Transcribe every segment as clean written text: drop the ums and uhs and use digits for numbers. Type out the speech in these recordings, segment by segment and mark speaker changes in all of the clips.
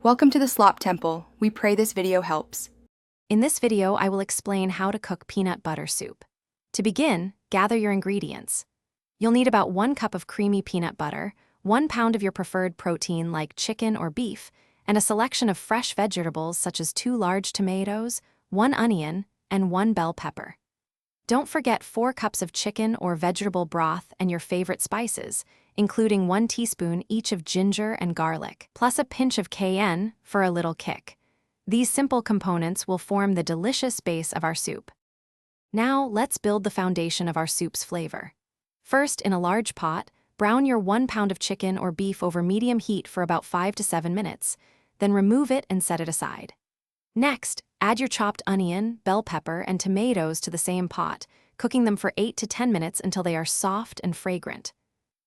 Speaker 1: Welcome to the Slop Temple. We pray this video helps.
Speaker 2: In this video, I will explain how to cook peanut butter soup. To begin, gather your ingredients. You'll need about 1 cup of creamy peanut butter, 1 pound of your preferred protein like chicken or beef, and a selection of fresh vegetables such as 2 large tomatoes, 1 onion, and 1 bell pepper. Don't forget 4 cups of chicken or vegetable broth and your favorite spices, including 1 teaspoon each of ginger and garlic, plus a pinch of cayenne for a little kick. These simple components will form the delicious base of our soup. Now, let's build the foundation of our soup's flavor. First, in a large pot, brown your 1 pound of chicken or beef over medium heat for about 5 to 7 minutes, then remove it and set it aside. Next, add your chopped onion, bell pepper, and tomatoes to the same pot, cooking them for 8 to 10 minutes until they are soft and fragrant.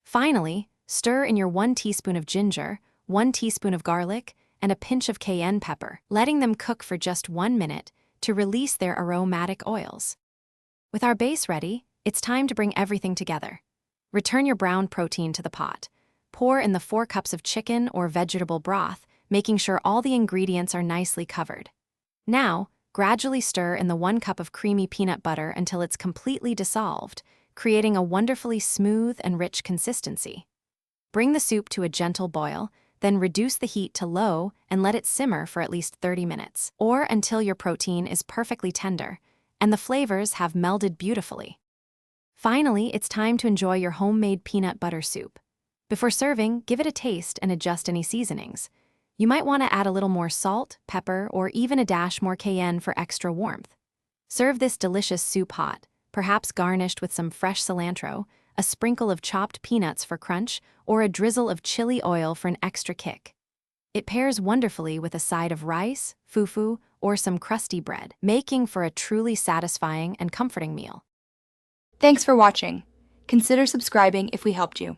Speaker 2: Finally, stir in your 1 teaspoon of ginger, 1 teaspoon of garlic, and a pinch of cayenne pepper, letting them cook for just 1 minute to release their aromatic oils. With our base ready, it's time to bring everything together. Return your browned protein to the pot. Pour in the 4 cups of chicken or vegetable broth, making sure all the ingredients are nicely covered. Now, gradually stir in the 1 cup of creamy peanut butter until it's completely dissolved, creating a wonderfully smooth and rich consistency. Bring the soup to a gentle boil, then reduce the heat to low and let it simmer for at least 30 minutes, or until your protein is perfectly tender and the flavors have melded beautifully. Finally, it's time to enjoy your homemade peanut butter soup. Before serving, give it a taste and adjust any seasonings. You might want to add a little more salt, pepper, or even a dash more cayenne for extra warmth. Serve this delicious soup hot, perhaps garnished with some fresh cilantro, a sprinkle of chopped peanuts for crunch, or a drizzle of chili oil for an extra kick. It pairs wonderfully with a side of rice, fufu, or some crusty bread, making for a truly satisfying and comforting meal.
Speaker 1: Thanks for watching. Consider subscribing if we helped you.